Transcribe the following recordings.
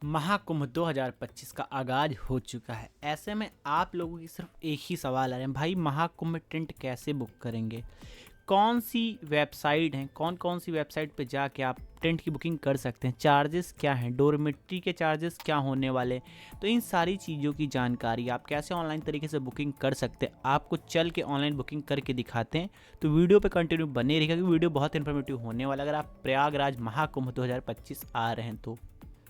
महाकुंभ 2025 का आगाज हो चुका है। ऐसे में आप लोगों की सिर्फ एक ही सवाल आ रहे हैं, भाई महाकुंभ में टेंट कैसे बुक करेंगे, कौन सी वेबसाइट हैं, कौन कौन सी वेबसाइट पे जाके आप टेंट की बुकिंग कर सकते हैं, चार्जेस क्या हैं, डोरमेट्री के चार्जेस क्या होने वाले हैं। तो इन सारी चीज़ों की जानकारी आप कैसे ऑनलाइन तरीके से बुकिंग कर सकते हैं, आपको चल के ऑनलाइन बुकिंग करके दिखाते हैं। तो वीडियो पे कंटिन्यू बने रहिएगा क्योंकि वीडियो बहुत इन्फॉर्मेटिव होने वाला है अगर आप प्रयागराज महाकुंभ 2025 आ रहे हैं तो।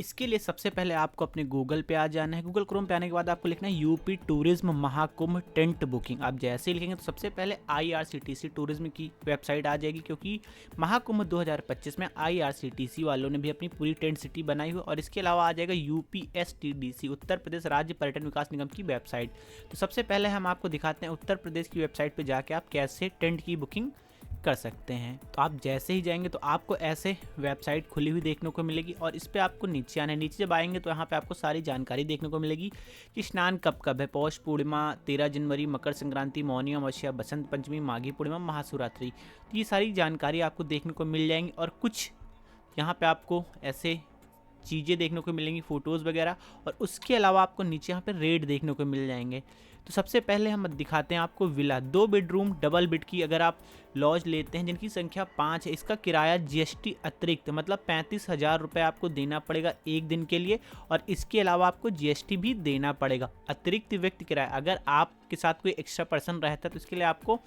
इसके लिए सबसे पहले आपको अपने गूगल पे आ जाना है। गूगल क्रोम पे आने के बाद आपको लिखना है UP tourism Mahakumbh tent booking. आप जैसे ही लिखेंगे तो सबसे पहले आईआरसीटीसी टूरिज्म की वेबसाइट आ जाएगी, क्योंकि महाकुंभ 2025 में आईआरसीटीसी वालों ने भी अपनी पूरी टेंट सिटी बनाई हुई। और इसके अलावा आ जाएगा यूपीएसटीडीसी, उत्तर प्रदेश राज्य पर्यटन विकास निगम की वेबसाइट। तो सबसे पहले हम आपको दिखाते हैं उत्तर प्रदेश की वेबसाइट पर जाके आप कैसे टेंट की बुकिंग कर सकते हैं। तो आप जैसे ही जाएंगे तो आपको ऐसे वेबसाइट खुली हुई देखने को मिलेगी और इस पर आपको नीचे आना है। नीचे जब आएंगे तो यहाँ पे आपको सारी जानकारी देखने को मिलेगी कि स्नान कब कब है, पौष पूर्णिमा, 13 जनवरी, मकर संक्रांति, मौनी अमावस्या, बसंत पंचमी, माघी पूर्णिमा, महाशिवरात्रि। तो ये सारी जानकारी आपको देखने को मिल जाएंगी और कुछ यहाँ पे आपको ऐसे चीज़ें देखने को मिलेंगी, फ़ोटोज़ वगैरह। और उसके अलावा आपको नीचे यहाँ पे रेट देखने को मिल जाएंगे। तो सबसे पहले हम दिखाते हैं आपको विला 2 बेडरूम डबल बेड की अगर आप लॉज लेते हैं जिनकी संख्या 5 है, इसका किराया जीएसटी अतिरिक्त मतलब 35,000 रुपये आपको देना पड़ेगा एक दिन के लिए। और इसके अलावा आपको जीएसटी भी देना पड़ेगा, अतिरिक्त व्यक्ति किराया। अगर आपके साथ कोई एक्स्ट्रा पर्सन रहता है तो इसके लिए आपको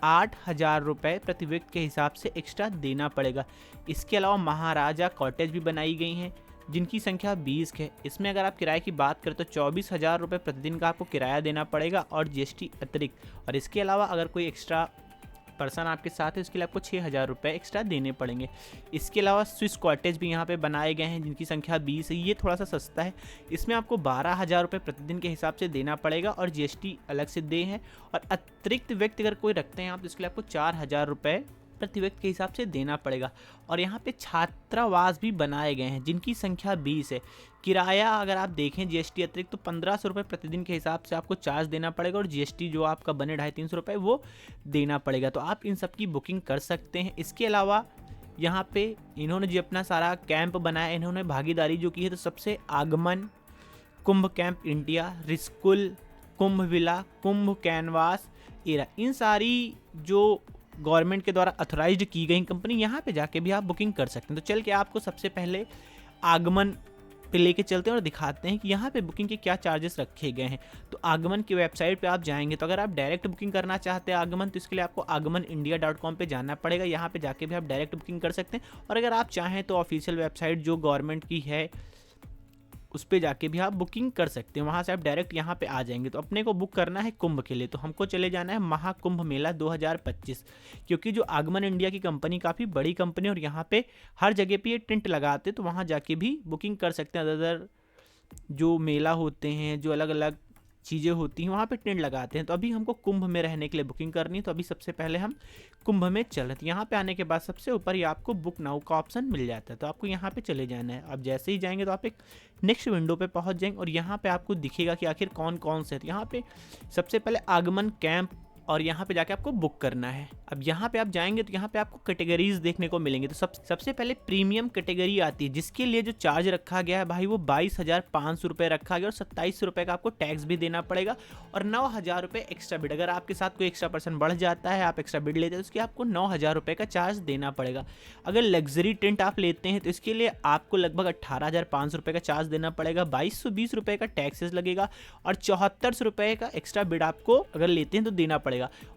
8,000 रुपये प्रति व्यक्ति के हिसाब से एक्स्ट्रा देना पड़ेगा। इसके अलावा महाराजा कॉटेज भी बनाई गई हैं जिनकी संख्या 20 है। इसमें अगर आप किराए की बात करें तो 24,000 रुपये प्रतिदिन का आपको किराया देना पड़ेगा और जीएसटी अतिरिक्त। और इसके अलावा अगर कोई एक्स्ट्रा पर्सन आपके साथ है उसके लिए आपको 6,000 रुपये एक्स्ट्रा देने पड़ेंगे। इसके अलावा स्विस कॉटेज भी यहाँ पे बनाए गए हैं जिनकी संख्या 20 है। ये थोड़ा सा सस्ता है, इसमें आपको 12,000 रुपये प्रतिदिन के हिसाब से देना पड़ेगा और जीएसटी अलग से दे हैं। और अतिरिक्त व्यक्ति अगर कोई रखते हैं आप तो इसके लिए आपको 4,000 रुपये प्रति व्यक्ति के हिसाब से देना पड़ेगा। और यहाँ पे छात्रावास भी बनाए गए हैं जिनकी संख्या 20 है। किराया अगर आप देखें जीएसटी अतिरिक्त तो 1,500 रुपये प्रतिदिन के हिसाब से आपको चार्ज देना पड़ेगा और जीएसटी जो आपका बने 250-300 रुपये वो देना पड़ेगा। तो आप इन सब की बुकिंग कर सकते हैं। इसके अलावा यहाँ पे इन्होंने जो अपना सारा कैंप बनाया, इन्होंने भागीदारी जो की है तो सबसे आगमन, कुंभ कैंप इंडिया, रिस्कुल, कुंभ विला, कुंभ कैनवास, एरा, इन सारी जो गवर्नमेंट के द्वारा अथोराइज्ड की गई कंपनी, यहाँ पे जाके भी आप बुकिंग कर सकते हैं। तो चल के आपको सबसे पहले आगमन पे लेके चलते हैं और दिखाते हैं कि यहाँ पे बुकिंग के क्या चार्जेस रखे गए हैं। तो आगमन की वेबसाइट पे आप जाएंगे तो अगर आप डायरेक्ट बुकिंग करना चाहते हैं आगमन तो इसके लिए आपको aagaman.india.com पे जाना पड़ेगा। यहाँ पे जाके भी आप डायरेक्ट बुकिंग कर सकते हैं। और अगर आप चाहें तो ऑफिशियल वेबसाइट जो गवर्नमेंट की है उस पर जाके भी आप बुकिंग कर सकते हैं, वहाँ से आप डायरेक्ट यहाँ पे आ जाएंगे। तो अपने को बुक करना है कुंभ के लिए, तो हमको चले जाना है महाकुंभ मेला 2025, क्योंकि जो आगमन इंडिया की कंपनी काफ़ी बड़ी कंपनी है और यहाँ पे हर जगह पे ये टेंट लगाते, तो वहाँ जाके भी बुकिंग कर सकते हैं। अदर जो मेला होते हैं, जो अलग अलग चीज़ें होती हैं वहाँ पे टेंट लगाते हैं। तो अभी हमको कुंभ में रहने के लिए बुकिंग करनी है, तो अभी सबसे पहले हम कुंभ में चल रहे थे। यहाँ पे आने के बाद सबसे ऊपर ही आपको बुक नाउ का ऑप्शन मिल जाता है, तो आपको यहाँ पे चले जाना है। अब जैसे ही जाएंगे तो आप एक नेक्स्ट विंडो पे पहुँच जाएंगे और यहाँ पे आपको दिखेगा कि आखिर कौन कौन से। यहाँ पे सबसे पहले आगमन कैंप और यहाँ पे जाके आपको बुक करना है। अब यहाँ पे आप जाएंगे तो यहाँ पे आपको कैटेगरीज देखने को मिलेंगे। तो सबसे पहले प्रीमियम कैटेगरी आती है जिसके लिए जो चार्ज रखा गया है भाई वो 22,500 रुपये रखा गया और 27 रुपये का आपको टैक्स भी देना पड़ेगा और 9,000 रुपये एक्स्ट्रा बिड। अगर आपके साथ कोई एक्स्ट्रा पर्सन बढ़ जाता है, आप एक्स्ट्रा बिड लेते हैं तो उसके आपको 9,000 रुपये का चार्ज देना पड़ेगा। अगर लग्जरी टेंट आप लेते हैं तो इसके लिए आपको लगभग 18,500 रुपये का चार्ज देना पड़ेगा, 2,220 रुपये का टैक्सेस लगेगा और 74 रुपये का एक्स्ट्रा बिड आपको अगर लेते हैं तो देना पड़ेगा।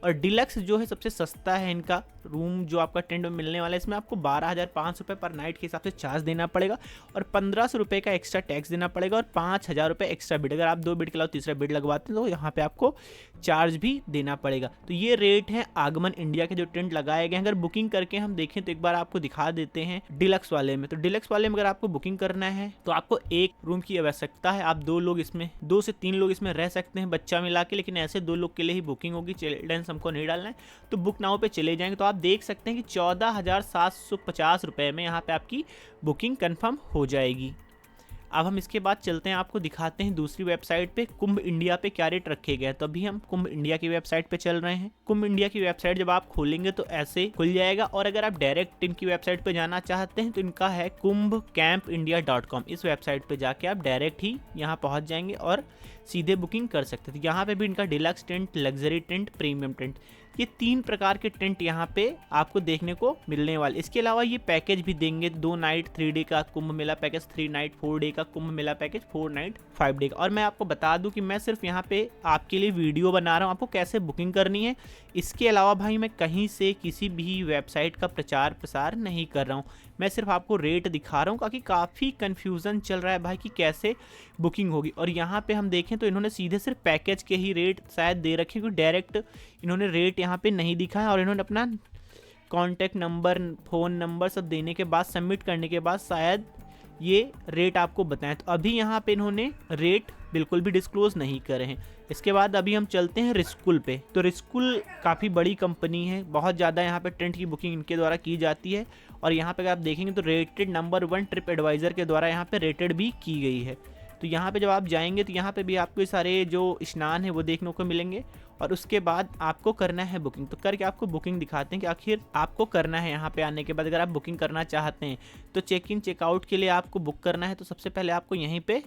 और डिलक्स जो है सबसे सस्ता है इनका रूम जो आपका टेंट में मिलने वाला है, इसमें आपको 12,500 रुपये पर नाइट के हिसाब से चार्ज देना पड़ेगा और 1,500 रुपये का एक्स्ट्रा टैक्स देना पड़ेगा और 5,000 रुपये एक्स्ट्रा बिड। अगर आप 2 बिड के अलावा तीसरा बिड लगवाते हैं तो यहाँ पे आपको चार्ज भी देना पड़ेगा। तो ये रेट है आगमन इंडिया के जो टेंट लगाए गए हैं। अगर बुकिंग करके हम देखें तो एक बार आपको दिखा देते हैं डिलक्स वाले में। तो डिलक्स वाले में अगर आपको बुकिंग करना है तो आपको एक रूम की आवश्यकता है। आप 2 लोग इसमें 2 से 3 लोग इसमें रह सकते हैं बच्चा मिला के, लेकिन ऐसे 2 लोग के लिए ही बुकिंग होगी, चिल्ड्रंस हमको नहीं डालना है। तो बुक नाउ पे चले जाएंगे तो आप देख सकते हैं कि 14,750 रुपये में यहाँ पे आपकी बुकिंग कंफर्म हो जाएगी। अब हम इसके बाद चलते हैं, आपको दिखाते हैं दूसरी वेबसाइट पे कुंभ इंडिया पे क्या रेट रखे गए हैं। तो अभी हम कुंभ इंडिया की वेबसाइट पे चल रहे हैं। कुंभ इंडिया की वेबसाइट जब आप खोलेंगे तो ऐसे खुल जाएगा, और अगर आप डायरेक्ट इनकी वेबसाइट पे जाना चाहते हैं तो इनका है kumbcampindia.com। इस वेबसाइट पे जाके आप डायरेक्ट ही यहाँ पहुँच जाएंगे और सीधे बुकिंग कर सकते थे। यहाँ पे भी इनका deluxe tent, luxury tent, premium tent, ये 3 प्रकार के टेंट यहाँ पे आपको देखने को मिलने वाले। इसके अलावा ये पैकेज भी देंगे, 2 नाइट 3 डे का Kumbh Mela package, 3 night 4 day का Kumbh Mela package, 4 night 5 day का। और मैं आपको बता दूं कि मैं सिर्फ यहाँ पे आपके लिए वीडियो बना रहा हूँ, आपको कैसे बुकिंग करनी है। इसके अलावा भाई मैं कहीं से किसी भी वेबसाइट का प्रचार प्रसार नहीं कर रहा हूँ, मैं सिर्फ आपको रेट दिखा रहा हूँ, क्योंकि काफ़ी कन्फ्यूज़न चल रहा है भाई कि कैसे बुकिंग होगी। और यहाँ पे हम देखें तो इन्होंने सीधे सिर्फ पैकेज के ही रेट शायद दे रखे, क्योंकि डायरेक्ट इन्होंने रेट यहाँ पे नहीं दिखा है। और इन्होंने अपना कॉन्टैक्ट नंबर, फ़ोन नंबर सब देने के बाद, सबमिट करने के बाद शायद ये रेट आपको बताएं। तो अभी यहाँ पे इन्होंने रेट बिल्कुल भी डिस्क्लोज़ नहीं करे हैं। इसके बाद अभी हम चलते हैं रिस्कुल पे। तो रिस्कुल काफ़ी बड़ी कंपनी है, बहुत ज़्यादा यहाँ पे टेंट की बुकिंग इनके द्वारा की जाती है। और यहाँ पे अगर आप देखेंगे तो रेटेड नंबर 1 ट्रिप एडवाइज़र के द्वारा यहाँ पे रेटेड भी की गई है। तो यहाँ पे जब आप जाएंगे तो यहाँ पे भी आपको सारे जो स्नान है वो देखने को मिलेंगे, और उसके बाद आपको करना है बुकिंग। तो करके आपको बुकिंग दिखाते हैं कि आखिर आपको करना है। यहाँ पे आने के बाद अगर आप बुकिंग करना चाहते हैं तो चेक इन चेकआउट के लिए आपको बुक करना है। तो सबसे पहले आपको यहीं पे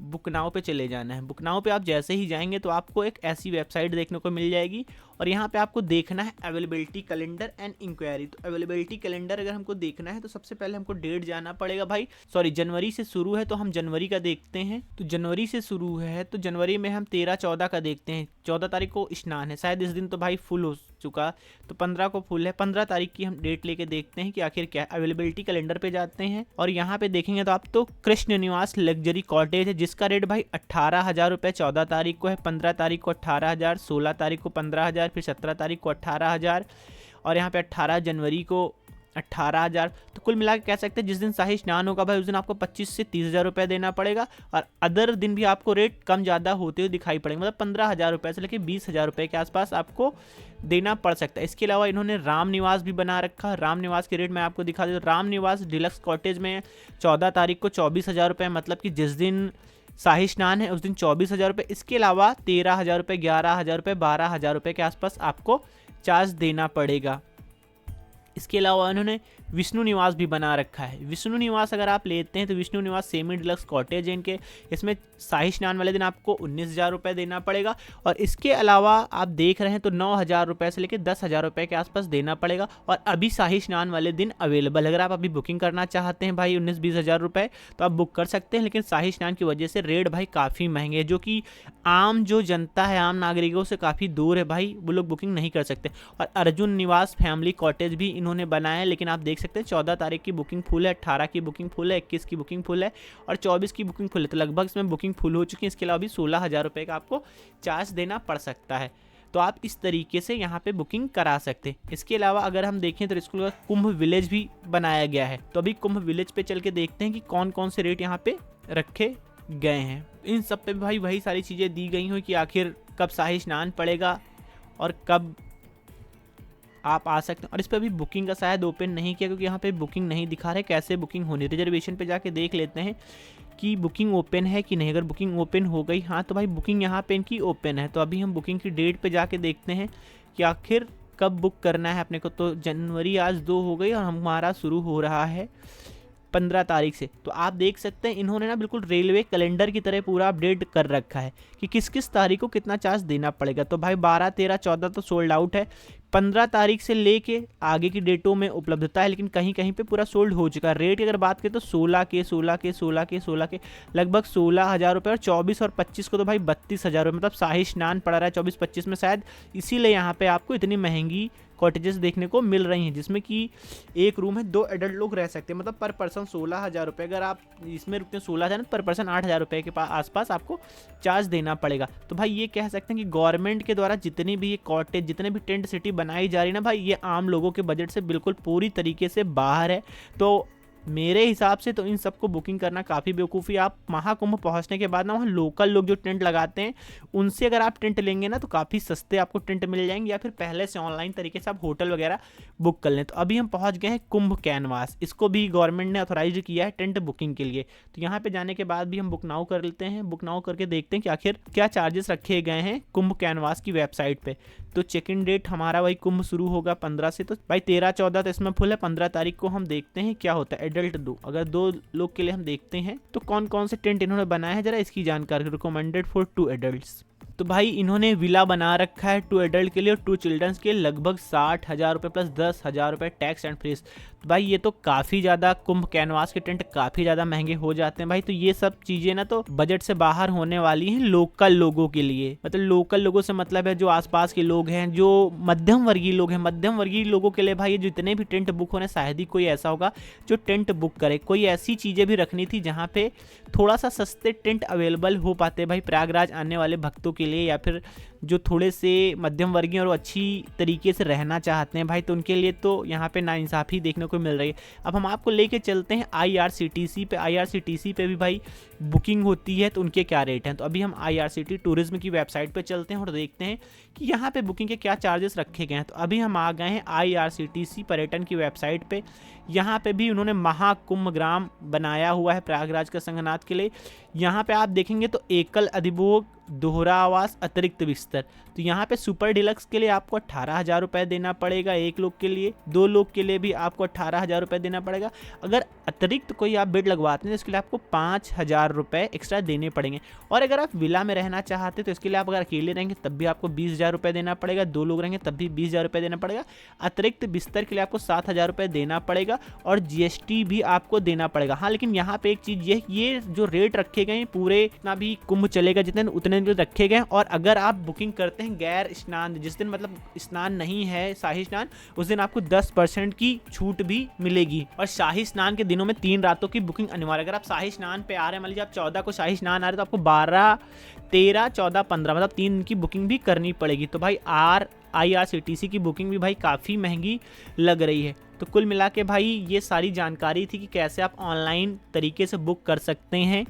बुक नाउ पे चले जाना है। बुक नाउ पे आप जैसे ही जाएंगे तो आपको एक ऐसी वेबसाइट देखने को मिल जाएगी, और यहाँ पे आपको देखना है अवेलेबिलिटी कैलेंडर एंड इंक्वायरी। तो अवेलेबिलिटी कैलेंडर अगर हमको देखना है तो सबसे पहले हमको डेट जाना पड़ेगा भाई। सॉरी, जनवरी से शुरू है तो हम जनवरी का देखते हैं। तो जनवरी से शुरू है तो जनवरी में हम 13-14 का देखते हैं। 14 तारीख को स्नान है, शायद इस दिन तो भाई फुल हो चुका, तो 15 को फुल है। 15 तारीख की हम डेट लेके देखते हैं कि आखिर क्या। अवेलेबिलिटी कैलेंडर पे जाते हैं और यहाँ पे देखेंगे तो आप तो कृष्ण निवास लग्जरी कॉटेज है, जिसका रेट भाई 18,000 रुपये 14 तारीख को है, 15 तारीख को 18,000, 16 तारीख को 15,000, फिर 17 तारीख को 18,000, और यहाँ पे 18 जनवरी को 18,000। तो कुल मिला के कह सकते हैं जिस दिन शाही स्नान होगा भाई उस दिन आपको 25 से 30,000 रुपये देना पड़ेगा, और अदर दिन भी आपको रेट कम ज़्यादा होते हुए दिखाई पड़ेंगे। मतलब 15,000 रुपये से लेकर 20,000 रुपये के आसपास आपको देना पड़ सकता है। इसके अलावा इन्होंने राम निवास भी बना रखा है। राम निवास के रेट मैं आपको दिखा दूँ। राम निवास डिलक्स कॉटेज में 14 तारीख को 24,000 रुपये, मतलब कि जिस दिन शाही स्नान है उस दिन 24,000 रुपये। इसके अलावा 13,000 रुपये, 11,000 रुपये, 12,000 रुपये के आसपास आपको चार्ज देना पड़ेगा। इसके अलावा उन्होंने विष्णु निवास भी बना रखा है। विष्णु निवास अगर आप लेते हैं तो विष्णु निवास सेमी डिलक्स कॉटेज है इनके, इसमें शाही स्नान वाले दिन आपको 19,000 रुपये देना पड़ेगा, और इसके अलावा आप देख रहे हैं तो 9,000 रुपये से लेकर 10,000 रुपये के आसपास देना पड़ेगा। और अभी शाही स्नान वाले दिन अवेलेबल, अगर आप अभी बुकिंग करना चाहते हैं भाई 19-20,000 रुपये तो आप बुक कर सकते हैं, लेकिन शाही स्नान की वजह से रेट भाई काफ़ी महंगे हैं, जो कि आम जो जनता है, आम नागरिकों से काफ़ी दूर है भाई, वो लोग बुकिंग नहीं कर सकते। और अर्जुन निवास फैमिली कॉटेज भी इन्होंने बनाया है, लेकिन आप देख सकते हैं 14 तारीख की बुकिंग फुल है, 18 की बुकिंग फुल है, 21 की बुकिंग फुल है, और 24 की बुकिंग फुल है। तो लगभग इसमें बुकिंग फुल हो चुकी है। इसके अलावा भी 16,000 रुपये का आपको चार्ज देना पड़ सकता है। तो आप इस तरीके से यहाँ पे बुकिंग करा सकते हैं। इसके अलावा अगर हम देखें तो इसके अलावा कुंभ विलेज भी बनाया गया है। तो अभी कुंभ विलेज पे चल के देखते हैं कि कौन कौन से रेट यहाँ पे रखे गए हैं। इन सब पे भाई वही सारी चीज़ें दी गई हुई कि आखिर कब शाही स्नान पड़ेगा और कब आप आ सकते हैं। और इस पर अभी बुकिंग का शायद ओपन नहीं किया, क्योंकि यहाँ पे बुकिंग नहीं दिखा रहे कैसे बुकिंग होनी। रिजर्वेशन पे जाके देख लेते हैं कि बुकिंग ओपन है कि नहीं। अगर बुकिंग ओपन हो गई, हाँ, तो भाई बुकिंग यहाँ पे इनकी ओपन है। तो अभी हम बुकिंग की डेट पे जाके देखते हैं कि आखिर कब बुक करना है अपने को। तो जनवरी आज 2 हो गई और हमारा शुरू हो रहा है 15 तारीख से। तो आप देख सकते हैं इन्होंने ना बिल्कुल रेलवे कैलेंडर की तरह पूरा अपडेट कर रखा है कि किस किस तारीख को कितना चार्ज देना पड़ेगा। तो भाई 12, 13, 14 तो सोल्ड आउट है। 15 तारीख से लेके आगे की डेटों में उपलब्धता है, लेकिन कहीं कहीं पे पूरा सोल्ड हो चुका है। रेट की अगर बात करें तो 16 के लगभग 16,000 रुपये, और 24 और 25 को तो भाई 32,000 रुपये, मतलब शाही स्नान पड़ रहा है 24-25 में शायद, इसीलिए यहाँ पे आपको इतनी महंगी कॉटेजेस देखने को मिल रही हैं, जिसमें कि एक रूम है, 2 एडल्ट लोग रह सकते हैं। मतलब पर पर्सन 16,000 रुपये। अगर आप इसमें रुकते हैं 16,000 पर पर्सन 8,000 रुपये के आसपास आपको चार्ज देना पड़ेगा। तो भाई ये कह सकते हैं कि गवर्नमेंट के द्वारा जितनी भी ये कॉटेज, जितने भी टेंट सिटी बनाई जा रही है ना भाई, ये आम लोगों के बजट से बिल्कुल पूरी तरीके से बाहर है। तो मेरे हिसाब से तो इन सबको बुकिंग करना काफ़ी बेवकूफ़ी। आप महाकुंभ पहुंचने के बाद ना वहाँ लोकल लोग जो टेंट लगाते हैं उनसे अगर आप टेंट लेंगे ना तो काफ़ी सस्ते आपको टेंट मिल जाएंगे, या फिर पहले से ऑनलाइन तरीके से आप होटल वगैरह बुक कर लें। तो अभी हम पहुँच गए हैं कुंभ कैनवास, इसको भी गवर्नमेंट ने ऑथोराइज किया है टेंट बुकिंग के लिए। तो यहाँ पर जाने के बाद भी हम बुक नाउ कर लेते हैं। बुक नाउ करके देखते हैं कि आखिर क्या चार्जेस रखे गए हैं कुंभ कैनवास की वेबसाइट पर। तो चेक इन डेट हमारा भाई कुंभ शुरू होगा 15 से, तो भाई 13-14 तो इसमें फुल है। 15 तारीख को हम देखते हैं क्या होता है। एडल्ट 2, अगर 2 लोग के लिए हम देखते हैं तो कौन कौन से टेंट इन्होंने बनाए हैं, जरा इसकी जानकारी। रिकमेंडेड फॉर 2 एडल्ट्स, तो भाई इन्होंने विला बना रखा है 2 एडल्ट के लिए और 2 चिल्ड्रंस के लगभग 60,000 रुपये प्लस 10,000 रुपये टैक्स एंड फीस। तो भाई ये तो काफ़ी ज़्यादा, कुंभ कैनवास के टेंट काफ़ी ज़्यादा महंगे हो जाते हैं भाई। तो ये सब चीज़ें ना तो बजट से बाहर होने वाली हैं लोकल लोगों के लिए। मतलब लोकल लोगों से मतलब है जो आसपास के लोग हैं, जो मध्यम वर्गीय लोग हैं। मध्यम वर्गीय लोगों के लिए भाई ये जितने भी टेंट बुक हो रहे हैं, शायद ही कोई ऐसा होगा जो टेंट बुक करे। कोई ऐसी चीज़ें भी रखनी थी जहाँ पे थोड़ा सा सस्ते टेंट अवेलेबल हो पाते भाई प्रयागराज आने वाले भक्तों के लिए, या फिर जो थोड़े से मध्यम वर्गीय और अच्छी तरीके से रहना चाहते हैं भाई, तो उनके लिए तो यहाँ पे नाइंसाफ़ी देखने को मिल रही है। अब हम आपको लेके चलते हैं IRCTC पे। IRCTC पे भी भाई बुकिंग होती है तो उनके क्या रेट हैं। तो अभी हम IRCTC टूरिज्म की वेबसाइट पे चलते हैं और देखते हैं कि यहाँ पे बुकिंग के क्या चार्जेस रखे गए हैं। तो अभी हम आ गए हैं IRCTC पर्यटन की वेबसाइट पे। यहाँ पे भी उन्होंने महाकुंभ ग्राम बनाया हुआ है प्रयागराज के संगनाथ के लिए। यहाँ पे आप देखेंगे तो एकल अधिभोग, दोहरा आवास, अतिरिक्त बिस्तर। तो यहाँ पे सुपर डिलक्स के लिए आपको 18,000 रुपये देना पड़ेगा एक लोग के लिए। 2 लोग के लिए भी आपको 18,000 रुपये देना पड़ेगा। अगर अतिरिक्त कोई आप बेड लगवाते हैं तो इसके लिए आपको 5,000 रुपये एक्स्ट्रा देने पड़ेंगे। और अगर आप विला में रहना चाहते हैं तो इसके लिए आप अगर अकेले रहेंगे तब भी आपको 20,000 रुपये देना पड़ेगा। 2 लोग रहेंगे तब भी 20,000 रुपये देना पड़ेगा। अतिरिक्त बिस्तर के लिए आपको 7,000 रुपये देना पड़ेगा और GST भी आपको देना पड़ेगा। हाँ, लेकिन यहाँ पे एक चीज़ ये जो रेट रखे गए हैं पूरे इतना भी कुंभ चलेगा जितने उतने रखे गए। और अगर आप बुकिंग करते हैं गैर स्नान, जिस दिन मतलब स्नान नहीं है शाही स्नान, उस दिन आपको 10% की छूट भी मिलेगी। और शाही स्नान के दिनों में 3 रातों की बुकिंग अनिवार्य। अगर आप शाही स्नान पे आ रहे हैं, मान लीजिए आप 14 को शाही स्नान आ रहे हैं, तो आपको 12, 13, 14, 15 मतलब 3 दिन की बुकिंग भी करनी पड़ेगी। तो भाई IRCTC की बुकिंग भी भाई काफ़ी महंगी लग रही है। तो कुल मिला के भाई ये सारी जानकारी थी कि कैसे आप ऑनलाइन तरीके से बुक कर सकते हैं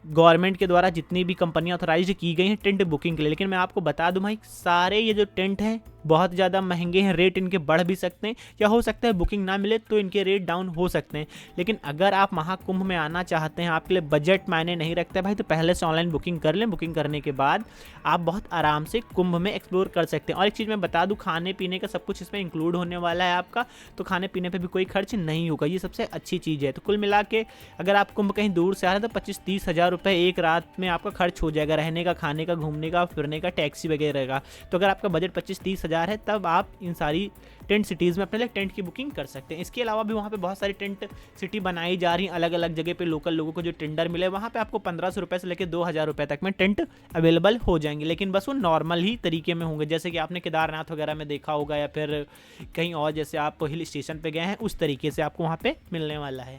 गवर्नमेंट के द्वारा जितनी भी कंपनियां ऑथराइज की गई हैं टेंट बुकिंग के लिए। लेकिन मैं आपको बता दूं भाई, सारे ये जो टेंट हैं बहुत ज़्यादा महंगे हैं। रेट इनके बढ़ भी सकते हैं, या हो सकता है बुकिंग ना मिले तो इनके रेट डाउन हो सकते हैं। लेकिन अगर आप महाकुंभ में आना चाहते हैं, आपके लिए बजट मायने नहीं रखता है भाई, तो पहले से ऑनलाइन बुकिंग कर लें। बुकिंग करने के बाद आप बहुत आराम से कुंभ में एक्सप्लोर कर सकते हैं। और एक चीज़ मैं बता दूँ, खाने पीने का सब कुछ इसमें इंक्लूड होने वाला है आपका, तो खाने पीने पर भी कोई खर्च नहीं होगा। ये सबसे अच्छी चीज़ है। तो कुल मिला के अगर आप कुंभ कहीं दूर से आ रहे हैं तो 25-30 हज़ार रुपये एक रात में आपका खर्च हो जाएगा, रहने का, खाने का, घूमने का, फिरने का, टैक्सी वगैरह का। तो अगर आपका बजट 25-30 हज़ार है तब आप इन सारी टेंट सिटीज़ में अपने लिए टेंट की बुकिंग कर सकते हैं। इसके अलावा भी वहाँ पे बहुत सारी टेंट सिटी बनाई जा रही हैं अलग अलग जगह पे। लोकल लोगों को जो टेंडर मिले वहाँ पे आपको 1,500 रुपये से लेकर 2,000 रुपये तक में टेंट अवेलेबल हो जाएंगे। लेकिन बस वो नॉर्मल ही तरीके में होंगे, जैसे कि आपने केदारनाथ वगैरह में देखा होगा, या फिर कहीं और जैसे आप हिल स्टेशन पर गए हैं उस तरीके से आपको वहाँ पर मिलने वाला है।